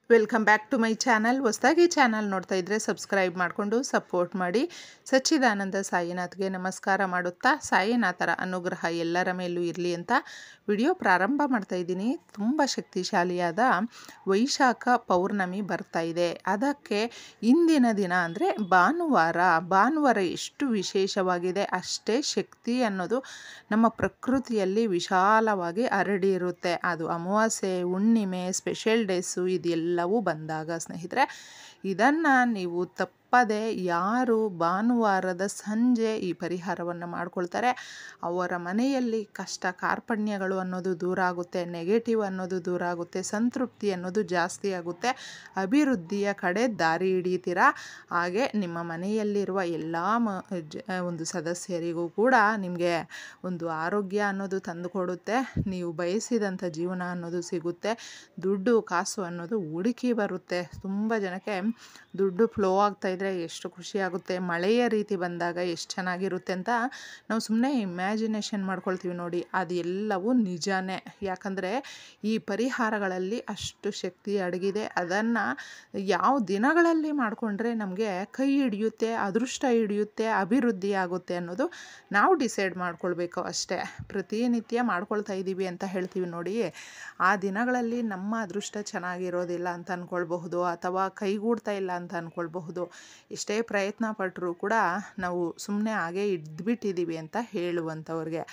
Welcome back to my channel. ಹೊಸದಾಗಿ channel ನೋಡ್ತಾ ಇದ್ದರೆ ಸಬ್ಸ್ಕ್ರೈಬ್ ಮಾಡಿಕೊಂಡು ಸಪೋರ್ಟ್ ಮಾಡಿ. ಸಚ್ಚಿದಾನಂದ ಸಾಯಿನಾಥ್ಗೆ ನಮಸ್ಕಾರ ಮಾಡುತ್ತಾ ಸಾಯಿನಾಥರ ಅನುಗ್ರಹ ಎಲ್ಲರ ಮೇಲೂ ಇರಲಿ ಅಂತ ವಿಡಿಯೋ ಪ್ರಾರಂಭ ಮಾಡ್ತಾ ಇದ್ದೀನಿ. ತುಂಬ ಶಕ್ತಿಶಾಲಿಯಾದ ವೈಶಾಖ ಪೌರ್ಣಮಿ ಬರ್ತಾ ಇದೆ. ಅದಕ್ಕೆ ಇಂದಿನ ದಿನ ಅಂದರೆ ಭಾನುವಾರ ಎಷ್ಟು ವಿಶೇಷವಾಗಿದೆ ಅಷ್ಟೇ ಶಕ್ತಿ ಅನ್ನೋದು ನಮ್ಮ ಪ್ರಕೃತಿಯಲ್ಲಿ ವಿಶಾಲವಾಗಿ ಹರಡಿರುತ್ತೆ. ಅದು ಅಮಾವಾಸ್ಯೆ, ಹುಣ್ಣಿಮೆ, ಸ್ಪೆಷಲ್ ಡೇಸು ಇದೆಲ್ಲವೂ ಬಂದಾಗ ಸ್ನೇಹಿತರೆ, ಇದನ್ನು ನೀವು ತಪ್ಪದೆ ಯಾರು ಭಾನುವಾರದ ಸಂಜೆ ಈ ಪರಿಹಾರವನ್ನು ಮಾಡ್ಕೊಳ್ತಾರೆ ಅವರ ಮನೆಯಲ್ಲಿ ಕಷ್ಟ ಕಾರ್ಪಣ್ಯಗಳು ಅನ್ನೋದು ದೂರ ಆಗುತ್ತೆ, ನೆಗೆಟಿವ್ ಅನ್ನೋದು ದೂರ ಆಗುತ್ತೆ, ಸಂತೃಪ್ತಿ ಅನ್ನೋದು ಜಾಸ್ತಿ ಆಗುತ್ತೆ, ಅಭಿವೃದ್ಧಿಯ ಕಡೆ ದಾರಿ ಹಿಡಿತೀರಾ. ಹಾಗೆ ನಿಮ್ಮ ಮನೆಯಲ್ಲಿರುವ ಎಲ್ಲ ಒಂದು ಸದಸ್ಯರಿಗೂ ಕೂಡ ನಿಮಗೆ ಒಂದು ಆರೋಗ್ಯ ಅನ್ನೋದು ತಂದುಕೊಡುತ್ತೆ. ನೀವು ಬಯಸಿದಂಥ ಜೀವನ ಅನ್ನೋದು ಸಿಗುತ್ತೆ. ದುಡ್ಡು ಕಾಸು ಅನ್ನೋದು ಹುಡುಕಿ ಬರುತ್ತೆ. ತುಂಬ ಜನಕ್ಕೆ ದುಡ್ಡು ಫ್ಲೋ ಆಗ್ತಾ ಇದ್ದರೆ ಎಷ್ಟು ಖುಷಿಯಾಗುತ್ತೆ. ಮಳೆಯ ರೀತಿ ಬಂದಾಗ ಎಷ್ಟು ಚೆನ್ನಾಗಿರುತ್ತೆ ಅಂತ ನಾವು ಸುಮ್ಮನೆ ಇಮ್ಯಾಜಿನೇಷನ್ ಮಾಡ್ಕೊಳ್ತೀವಿ ನೋಡಿ, ಅದೆಲ್ಲವೂ ನಿಜಾನೇ. ಯಾಕಂದರೆ ಈ ಪರಿಹಾರಗಳಲ್ಲಿ ಅಷ್ಟು ಶಕ್ತಿ ಅಡಗಿದೆ. ಅದನ್ನು ಯಾವ ದಿನಗಳಲ್ಲಿ ಮಾಡಿಕೊಂಡ್ರೆ ನಮಗೆ ಕೈ ಹಿಡಿಯುತ್ತೆ, ಅದೃಷ್ಟ ಹಿಡಿಯುತ್ತೆ, ಅಭಿವೃದ್ಧಿ ಆಗುತ್ತೆ ಅನ್ನೋದು ನಾವು ಡಿಸೈಡ್ ಮಾಡ್ಕೊಳ್ಬೇಕು ಅಷ್ಟೇ. ಪ್ರತಿನಿತ್ಯ ಮಾಡ್ಕೊಳ್ತಾ ಇದ್ದೀವಿ ಅಂತ ಹೇಳ್ತೀವಿ ನೋಡಿ, ಆ ದಿನಗಳಲ್ಲಿ ನಮ್ಮ ಅದೃಷ್ಟ ಚೆನ್ನಾಗಿರೋದಿಲ್ಲ ಅಂತ ಅಂದ್ಕೊಳ್ಬಹುದು, ಅಥವಾ ಕೈಗೂಡ್ತಾ ಇಲ್ಲ ಅಂತ ಅಂದ್ಕೊಳ್ಬಹುದು. ಎಷ್ಟೇ ಪ್ರಯತ್ನ ಪಟ್ಟರೂ ಕೂಡ ನಾವು ಸುಮ್ಮನೆ ಹಾಗೆ ಇದ್ಬಿಟ್ಟಿದ್ದೀವಿ ಅಂತ ಹೇಳುವಂಥವ್ರಿಗೆ.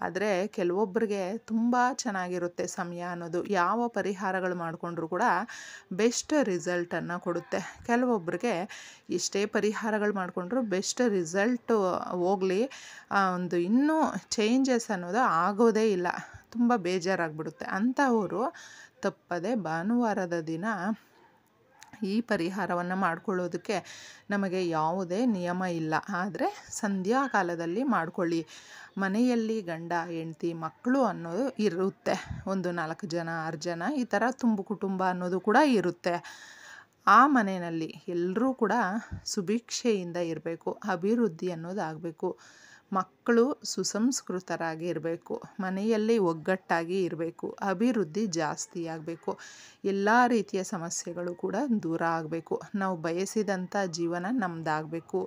ಆದರೆ ಕೆಲವೊಬ್ಬರಿಗೆ ತುಂಬ ಚೆನ್ನಾಗಿರುತ್ತೆ ಸಮಯ ಅನ್ನೋದು. ಯಾವ ಪರಿಹಾರಗಳು ಮಾಡಿಕೊಂಡ್ರೂ ಕೂಡ ಬೆಸ್ಟ್ ರಿಸಲ್ಟನ್ನು ಕೊಡುತ್ತೆ. ಕೆಲವೊಬ್ಬರಿಗೆ ಎಷ್ಟೇ ಪರಿಹಾರಗಳು ಮಾಡಿಕೊಂಡ್ರೂ ಬೆಸ್ಟ್ ರಿಸಲ್ಟು ಹೋಗಲಿ, ಒಂದು ಇನ್ನೂ ಚೇಂಜಸ್ ಅನ್ನೋದು ಆಗೋದೇ ಇಲ್ಲ, ತುಂಬ ಬೇಜಾರಾಗ್ಬಿಡುತ್ತೆ. ಅಂಥವರು ತಪ್ಪದೆ ಭಾನುವಾರದ ದಿನ ಈ ಪರಿಹಾರವನ್ನು ಮಾಡ್ಕೊಳ್ಳೋದಕ್ಕೆ ನಮಗೆ ಯಾವುದೇ ನಿಯಮ ಇಲ್ಲ. ಆದರೆ ಸಂಧ್ಯಾಕಾಲದಲ್ಲಿ ಮಾಡ್ಕೊಳ್ಳಿ. ಮನೆಯಲ್ಲಿ ಗಂಡ ಹೆಂಡತಿ ಮಕ್ಕಳು ಅನ್ನೋದು ಇರುತ್ತೆ, ಒಂದು 4 ಜನ 6 ಜನ ಈ ಥರ ತುಂಬು ಕುಟುಂಬ ಅನ್ನೋದು ಕೂಡ ಇರುತ್ತೆ. ಆ ಮನೆಯಲ್ಲಿ ಎಲ್ಲರೂ ಕೂಡ ಸುಭಿಕ್ಷೆಯಿಂದ ಇರಬೇಕು, ಅಭಿವೃದ್ಧಿ ಅನ್ನೋದು ಆಗಬೇಕು, ಮಕ್ಕಳು ಸುಸಂಸ್ಕೃತರಾಗಿ ಇರಬೇಕು, ಮನೆಯಲ್ಲಿ ಒಗ್ಗಟ್ಟಾಗಿ ಇರಬೇಕು, ಅಭಿವೃದ್ಧಿ ಜಾಸ್ತಿ ಆಗಬೇಕು, ಎಲ್ಲ ರೀತಿಯ ಸಮಸ್ಯೆಗಳು ಕೂಡ ದೂರ ಆಗಬೇಕು, ನಾವು ಬಯಸಿದಂಥ ಜೀವನ ನಮ್ಮದಾಗಬೇಕು,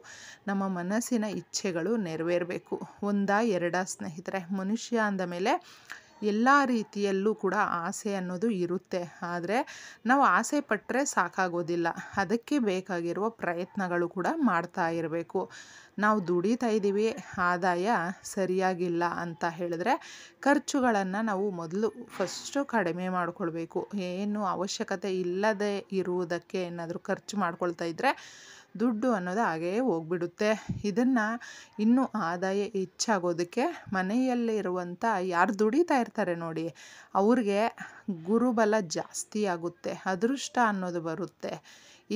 ನಮ್ಮ ಮನಸ್ಸಿನ ಇಚ್ಛೆಗಳು ನೆರವೇರಬೇಕು. ಒಂದಾ ಸ್ನೇಹಿತರೆ, ಮನುಷ್ಯ ಅಂದ ಮೇಲೆ ಎಲ್ಲ ರೀತಿಯಲ್ಲೂ ಕೂಡ ಆಸೆ ಅನ್ನೋದು ಇರುತ್ತೆ. ಆದರೆ ನಾವು ಆಸೆ ಪಟ್ಟರೆ ಸಾಕಾಗೋದಿಲ್ಲ, ಅದಕ್ಕೆ ಬೇಕಾಗಿರುವ ಪ್ರಯತ್ನಗಳು ಕೂಡ ಮಾಡ್ತಾ ಇರಬೇಕು. ನಾವು ದುಡಿತಾ ಇದ್ದೀವಿ, ಆದಾಯ ಸರಿಯಾಗಿಲ್ಲ ಅಂತ ಹೇಳಿದ್ರೆ ಖರ್ಚುಗಳನ್ನು ನಾವು ಮೊದಲು ಫಸ್ಟು ಕಡಿಮೆ ಮಾಡಿಕೊಳ್ಬೇಕು. ಏನು ಅವಶ್ಯಕತೆ ಇಲ್ಲದೆ ಇರುವುದಕ್ಕೆ ಏನಾದರೂ ಖರ್ಚು ಮಾಡ್ಕೊಳ್ತಾ ಇದ್ದರೆ ದುಡ್ಡು ಅನ್ನೋದು ಹಾಗೇ ಹೋಗ್ಬಿಡುತ್ತೆ. ಇದನ್ನು ಇನ್ನೂ ಆದಾಯ ಹೆಚ್ಚಾಗೋದಕ್ಕೆ ಮನೆಯಲ್ಲಿರುವಂಥ ಯಾರು ದುಡಿತಾ ಇರ್ತಾರೆ ನೋಡಿ, ಅವ್ರಿಗೆ ಗುರುಬಲ ಜಾಸ್ತಿ ಆಗುತ್ತೆ, ಅದೃಷ್ಟ ಅನ್ನೋದು ಬರುತ್ತೆ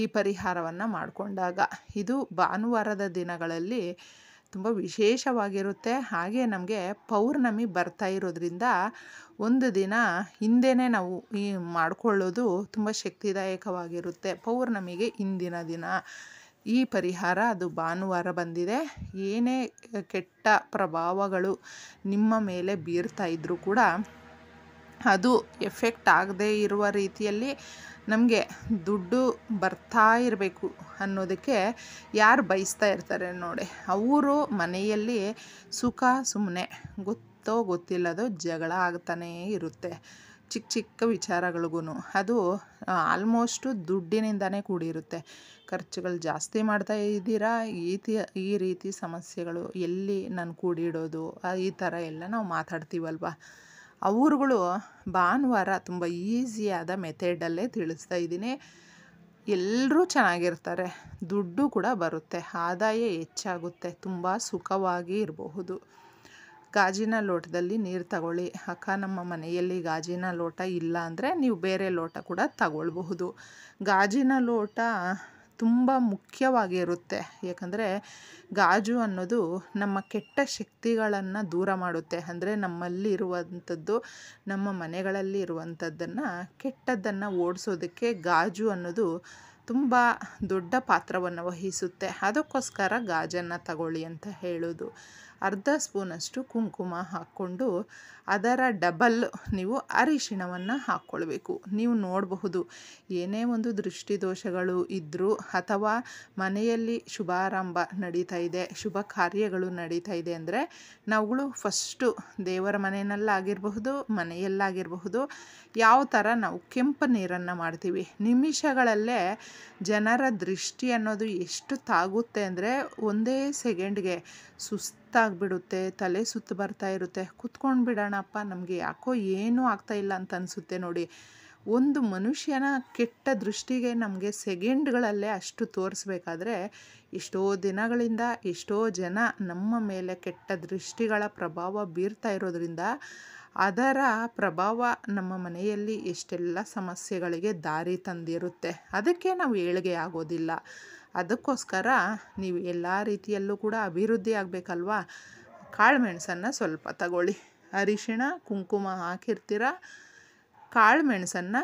ಈ ಪರಿಹಾರವನ್ನು ಮಾಡಿಕೊಂಡಾಗ. ಇದು ಭಾನುವಾರದ ದಿನಗಳಲ್ಲಿ ತುಂಬ ವಿಶೇಷವಾಗಿರುತ್ತೆ. ಹಾಗೆ ನಮಗೆ ಪೌರ್ಣಮಿ ಬರ್ತಾ ಇರೋದ್ರಿಂದ ಒಂದು ದಿನ ಹಿಂದೆಯೇ ನಾವು ಈ ಮಾಡಿಕೊಳ್ಳೋದು ತುಂಬ ಶಕ್ತಿದಾಯಕವಾಗಿರುತ್ತೆ. ಪೌರ್ಣಮಿಗೆ ಹಿಂದಿನ ದಿನ ಈ ಪರಿಹಾರ, ಅದು ಭಾನುವಾರ ಬಂದಿದೆ. ಏನೇ ಕೆಟ್ಟ ಪ್ರಭಾವಗಳು ನಿಮ್ಮ ಮೇಲೆ ಬೀರ್ತಾ ಇದ್ದರೂ ಕೂಡ ಅದು ಎಫೆಕ್ಟ್ ಆಗದೇ ಇರುವ ರೀತಿಯಲ್ಲಿ ನಮಗೆ ದುಡ್ಡು ಬರ್ತಾ ಇರಬೇಕು ಅನ್ನೋದಕ್ಕೆ ಯಾರು ಬಯಸ್ತಾ ಇರ್ತಾರೆ ನೋಡಿ, ಅವರು ಮನೆಯಲ್ಲಿ ಸುಖ ಸುಮ್ಮನೆ ಗೊತ್ತೋ ಗೊತ್ತಿಲ್ಲದೋ ಜಗಳ ಆಗ್ತಾನೇ ಇರುತ್ತೆ. ಚಿಕ್ಕ ವಿಚಾರಗಳಿಗೂ ಅದು ಆಲ್ಮೋಸ್ಟು ದುಡ್ಡಿನಿಂದನೇ ಕೂಡಿರುತ್ತೆ. ಖರ್ಚುಗಳು ಜಾಸ್ತಿ ಮಾಡ್ತಾ ಇದ್ದೀರಾ, ಈ ರೀತಿ ಸಮಸ್ಯೆಗಳು ಎಲ್ಲಿ ನಾನು ಕೂಡಿಡೋದು, ಈ ಥರ ಎಲ್ಲ ನಾವು ಮಾತಾಡ್ತೀವಲ್ವ. ಅವ್ರುಗಳು ಭಾನುವಾರ ತುಂಬ ಈಸಿಯಾದ ಮೆಥಡಲ್ಲೇ ತಿಳಿಸ್ತಾ ಇದ್ದೀನಿ. ಎಲ್ಲರೂ ಚೆನ್ನಾಗಿರ್ತಾರೆ, ದುಡ್ಡು ಕೂಡ ಬರುತ್ತೆ, ಆದಾಯ ಹೆಚ್ಚಾಗುತ್ತೆ, ತುಂಬ ಸುಖವಾಗಿ ಇರಬಹುದು. ಗಾಜಿನ ಲೋಟದಲ್ಲಿ ನೀರು ತಗೊಳ್ಳಿ. ಅಕ್ಕ, ನಮ್ಮ ಮನೆಯಲ್ಲಿ ಗಾಜಿನ ಲೋಟ ಇಲ್ಲ ಅಂದರೆ ನೀವು ಬೇರೆ ಲೋಟ ಕೂಡ ತಗೊಳ್ಬಹುದು. ಗಾಜಿನ ಲೋಟ ತುಂಬ ಮುಖ್ಯವಾಗಿರುತ್ತೆ. ಯಾಕಂದರೆ ಗಾಜು ಅನ್ನೋದು ನಮ್ಮ ಕೆಟ್ಟ ಶಕ್ತಿಗಳನ್ನು ದೂರ ಮಾಡುತ್ತೆ. ಅಂದರೆ ನಮ್ಮಲ್ಲಿರುವಂಥದ್ದು, ನಮ್ಮ ಮನೆಗಳಲ್ಲಿ ಇರುವಂಥದ್ದನ್ನು, ಕೆಟ್ಟದ್ದನ್ನು ಓಡಿಸೋದಕ್ಕೆ ಗಾಜು ಅನ್ನೋದು ತುಂಬ ದೊಡ್ಡ ಪಾತ್ರವನ್ನು ವಹಿಸುತ್ತೆ. ಅದಕ್ಕೋಸ್ಕರ ಗಾಜನ್ನು ತಗೊಳ್ಳಿ ಅಂತ ಹೇಳೋದು. ಅರ್ಧ ಸ್ಪೂನಷ್ಟು ಕುಂಕುಮ ಹಾಕ್ಕೊಂಡು ಅದರ ಡಬಲ್ ನೀವು ಅರಿಶಿಣವನ್ನು ಹಾಕ್ಕೊಳ್ಬೇಕು. ನೀವು ನೋಡಬಹುದು ಏನೇ ಒಂದು ದೃಷ್ಟಿದೋಷಗಳು ಇದ್ದರೂ ಅಥವಾ ಮನೆಯಲ್ಲಿ ಶುಭಾರಂಭ ನಡೀತಾ ಇದೆ, ಶುಭ ಕಾರ್ಯಗಳು ನಡೀತಾ ಇದೆ ಅಂದರೆ ನಾವುಗಳು ಫಸ್ಟು ದೇವರ ಮನೆಯಲ್ಲಾಗಿರಬಹುದು, ಮನೆಯಲ್ಲಾಗಿರಬಹುದು, ಯಾವ ಥರ ನಾವು ಕೆಂಪು ನೀರನ್ನು ಮಾಡ್ತೀವಿ. ನಿಮಿಷಗಳಲ್ಲೇ ಜನರ ದೃಷ್ಟಿ ಅನ್ನೋದು ಎಷ್ಟು ತಾಗುತ್ತೆ ಅಂದರೆ ಒಂದೇ ಸೆಕೆಂಡ್ಗೆ ಸುಸ್ತಾಗ್ಬಿಡುತ್ತೆ, ತಲೆ ಸುತ್ತು ಬರ್ತಾ ಇರುತ್ತೆ, ಕುತ್ಕೊಂಡು ಬಿಡೋಣಪ್ಪ, ನಮಗೆ ಯಾಕೋ ಏನೂ ಆಗ್ತಾಯಿಲ್ಲ ಅಂತ ಅನಿಸುತ್ತೆ ನೋಡಿ. ಒಂದು ಮನುಷ್ಯನ ಕೆಟ್ಟ ದೃಷ್ಟಿಗೆ ನಮಗೆ ಸೆಕೆಂಡ್ಗಳಲ್ಲೇ ಅಷ್ಟು ತೋರಿಸ್ಬೇಕಾದ್ರೆ ಎಷ್ಟೋ ದಿನಗಳಿಂದ ಎಷ್ಟೋ ಜನ ನಮ್ಮ ಮೇಲೆ ಕೆಟ್ಟ ದೃಷ್ಟಿಗಳ ಪ್ರಭಾವ ಬೀರ್ತಾ ಇರೋದ್ರಿಂದ ಅದರ ಪ್ರಭಾವ ನಮ್ಮ ಮನೆಯಲ್ಲಿ ಎಷ್ಟೆಲ್ಲ ಸಮಸ್ಯೆಗಳಿಗೆ ದಾರಿ ತಂದಿರುತ್ತೆ. ಅದಕ್ಕೆ ನಾವು ಏಳಿಗೆ ಆಗೋದಿಲ್ಲ. ಅದಕ್ಕೋಸ್ಕರ ನೀವು ಎಲ್ಲ ರೀತಿಯಲ್ಲೂ ಕೂಡ ಅಭಿವೃದ್ಧಿ ಆಗಬೇಕಲ್ವಾ. ಕಾಳುಮೆಣಸನ್ನು ಸ್ವಲ್ಪ ತಗೊಳ್ಳಿ. ಅರಿಶಿಣ ಕುಂಕುಮ ಹಾಕಿರ್ತೀರ, ಕಾಳುಮೆಣಸನ್ನು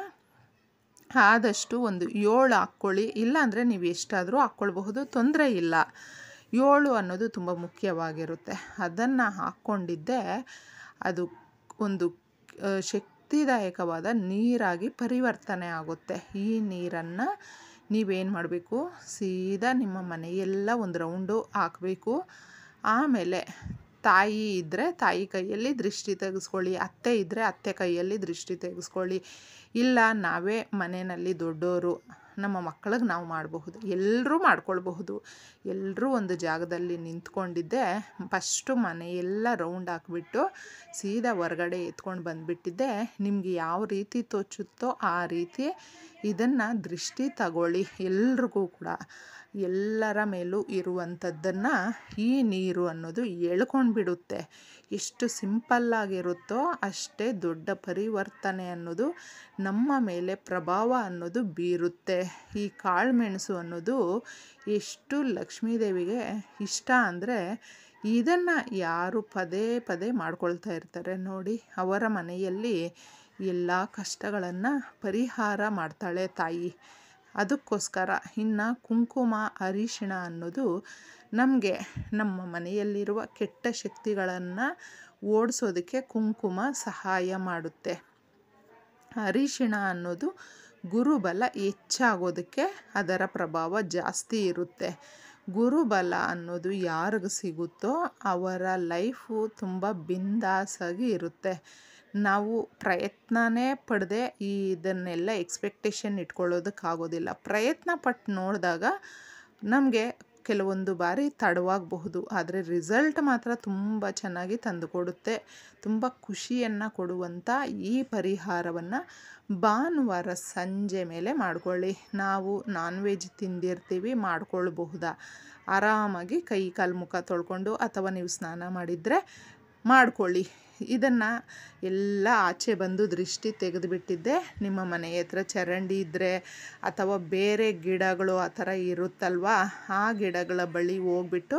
ಆದಷ್ಟು ಒಂದು 7 ಹಾಕ್ಕೊಳ್ಳಿ. ಇಲ್ಲಾಂದರೆ ನೀವು ಎಷ್ಟಾದರೂ ಹಾಕ್ಕೊಳ್ಬಹುದು, ತೊಂದರೆ ಇಲ್ಲ. 7 ಅನ್ನೋದು ತುಂಬ ಮುಖ್ಯವಾಗಿರುತ್ತೆ. ಅದನ್ನು ಹಾಕ್ಕೊಂಡಿದ್ದೆ ಅದು ಒಂದು ಶಕ್ತಿದಾಯಕವಾದ ನೀರಾಗಿ ಪರಿವರ್ತನೆ ಆಗುತ್ತೆ. ಈ ನೀರನ್ನು ನೀವೇನು ಮಾಡಬೇಕು, ಸೀದಾ ನಿಮ್ಮ ಮನೆಯೆಲ್ಲ ಒಂದು ರೌಂಡು ಹಾಕಬೇಕು. ಆಮೇಲೆ ತಾಯಿ ಇದ್ದರೆ ತಾಯಿ ಕೈಯಲ್ಲಿ ದೃಷ್ಟಿ ತೆಗೆಸ್ಕೊಳ್ಳಿ, ಅತ್ತೆ ಇದ್ದರೆ ಅತ್ತೆ ಕೈಯಲ್ಲಿ ದೃಷ್ಟಿ ತೆಗೆಸ್ಕೊಳ್ಳಿ. ಇಲ್ಲ ನಾವೇ ಮನೆಯಲ್ಲಿ ದೊಡ್ಡೋರು, ನಮ್ಮ ಮಕ್ಕಳಿಗೆ ನಾವು ಮಾಡಬಹುದು, ಎಲ್ಲರೂ ಮಾಡ್ಕೊಳ್ಬಹುದು. ಎಲ್ಲರೂ ಒಂದು ಜಾಗದಲ್ಲಿ ನಿಂತ್ಕೊಂಡಿದ್ದೆ ಫಸ್ಟು ಮನೆಯೆಲ್ಲ ರೌಂಡ್ ಹಾಕ್ಬಿಟ್ಟು ಸೀದಾ ಹೊರಗಡೆ ಎತ್ಕೊಂಡು ಬಂದುಬಿಟ್ಟಿದ್ದೆ. ನಿಮಗೆ ಯಾವ ರೀತಿ ತೋಚುತ್ತೋ ಆ ರೀತಿ ಇದನ್ನು ದೃಷ್ಟಿ ತಗೊಳ್ಳಿ. ಎಲ್ರಿಗೂ ಕೂಡ ಎಲ್ಲರ ಮೇಲೂ ಇರುವಂಥದ್ದನ್ನು ಈ ನೀರು ಅನ್ನೋದು ಎಳ್ಕೊಂಡು ಬಿಡುತ್ತೆ. ಎಷ್ಟು ಸಿಂಪಲ್ಲಾಗಿರುತ್ತೋ ಅಷ್ಟೇ ದೊಡ್ಡ ಪರಿವರ್ತನೆ ಅನ್ನೋದು ನಮ್ಮ ಮೇಲೆ ಪ್ರಭಾವ ಅನ್ನೋದು ಬೀರುತ್ತೆ. ಈ ಕಾಳುಮೆಣಸು ಅನ್ನೋದು ಎಷ್ಟು ಲಕ್ಷ್ಮೀದೇವಿಗೆ ಇಷ್ಟ ಅಂದರೆ ಇದನ್ನು ಯಾರು ಪದೇ ಪದೇ ಮಾಡ್ಕೊಳ್ತಾ ಇರ್ತಾರೆ ನೋಡಿ, ಅವರ ಮನೆಯಲ್ಲಿ ಎಲ್ಲ ಕಷ್ಟಗಳನ್ನು ಪರಿಹಾರ ಮಾಡ್ತಾಳೆ ತಾಯಿ. ಅದಕ್ಕೋಸ್ಕರ ಇನ್ನು ಕುಂಕುಮ ಅರಿಶಿಣ ಅನ್ನೋದು ನಮಗೆ ನಮ್ಮ ಮನೆಯಲ್ಲಿರುವ ಕೆಟ್ಟ ಶಕ್ತಿಗಳನ್ನು ಓಡಿಸೋದಕ್ಕೆ ಕುಂಕುಮ ಸಹಾಯ ಮಾಡುತ್ತೆ. ಅರಿಶಿಣ ಅನ್ನೋದು ಗುರುಬಲ ಹೆಚ್ಚಾಗೋದಕ್ಕೆ ಅದರ ಪ್ರಭಾವ ಜಾಸ್ತಿ ಇರುತ್ತೆ. ಗುರುಬಲ ಅನ್ನೋದು ಯಾರಿಗೆ ಸಿಗುತ್ತೋ ಅವರ ಲೈಫು ತುಂಬ ಬಿಂದಾಸಾಗಿ ಇರುತ್ತೆ. ನಾವು ಪ್ರಯತ್ನನೇ ಪಡದೆ ಇದನ್ನೆಲ್ಲ ಎಕ್ಸ್ಪೆಕ್ಟೇಷನ್ ಇಟ್ಕೊಳ್ಳೋದಕ್ಕಾಗೋದಿಲ್ಲ. ಪ್ರಯತ್ನ ಪಟ್ಟು ನೋಡಿದಾಗ ನಮಗೆ ಕೆಲವೊಂದು ಬಾರಿ ತಡವಾಗಬಹುದು, ಆದರೆ ರಿಸಲ್ಟ್ ಮಾತ್ರ ತುಂಬ ಚೆನ್ನಾಗಿ ತಂದುಕೊಡುತ್ತೆ. ತುಂಬ ಖುಷಿಯನ್ನು ಕೊಡುವಂಥ ಈ ಪರಿಹಾರವನ್ನು ಭಾನುವಾರ ಸಂಜೆ ಮೇಲೆ ಮಾಡ್ಕೊಳ್ಳಿ. ನಾವು ನಾನ್ ವೆಜ್ ತಿಂದಿರ್ತೀವಿ, ಮಾಡ್ಕೊಳ್ಬಹುದಾ, ಆರಾಮಾಗಿ ಕೈ ಕಾಲು ಮುಖ ತೊಳ್ಕೊಂಡು ಅಥವಾ ನೀವು ಸ್ನಾನ ಮಾಡಿದರೆ ಮಾಡ್ಕೊಳ್ಳಿ. ಇದನ್ನು ಎಲ್ಲ ಆಚೆ ಬಂದು ದೃಷ್ಟಿ ತೆಗೆದುಬಿಟ್ಟಿದ್ದೆ. ನಿಮ್ಮ ಮನೆ ಹತ್ರ ಚರಂಡಿ ಇದ್ದರೆ ಅಥವಾ ಬೇರೆ ಗಿಡಗಳು ಆ ಥರ ಇರುತ್ತಲ್ವ, ಆ ಗಿಡಗಳ ಬಳಿ ಹೋಗ್ಬಿಟ್ಟು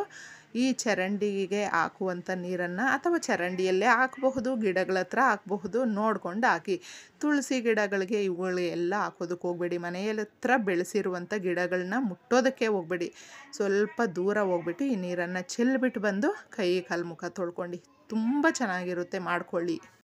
ಈ ಚರಂಡಿಗೆ ಹಾಕುವಂಥ ನೀರನ್ನು ಅಥವಾ ಚರಂಡಿಯಲ್ಲೇ ಹಾಕಬಹುದು, ಗಿಡಗಳ ಹತ್ರ ಹಾಕಬಹುದು, ನೋಡ್ಕೊಂಡು ಹಾಕಿ. ತುಳಸಿ ಗಿಡಗಳಿಗೆ ಇವುಗಳು ಎಲ್ಲ ಹಾಕೋದಕ್ಕೆ ಹೋಗಬೇಡಿ. ಮನೆಯ ಹತ್ರ ಬೆಳೆಸಿರುವಂಥ ಗಿಡಗಳನ್ನ ಮುಟ್ಟೋದಕ್ಕೆ ಹೋಗಬೇಡಿ. ಸ್ವಲ್ಪ ದೂರ ಹೋಗ್ಬಿಟ್ಟು ಈ ನೀರನ್ನು ಚೆಲ್ಲಿಬಿಟ್ಟು ಬಂದು ಕೈ ಕಾಲು ಮುಖ ತೊಳ್ಕೊಂಡು ತುಂಬ ಚೆನ್ನಾಗಿರುತ್ತೆ, ಮಾಡ್ಕೊಳ್ಳಿ.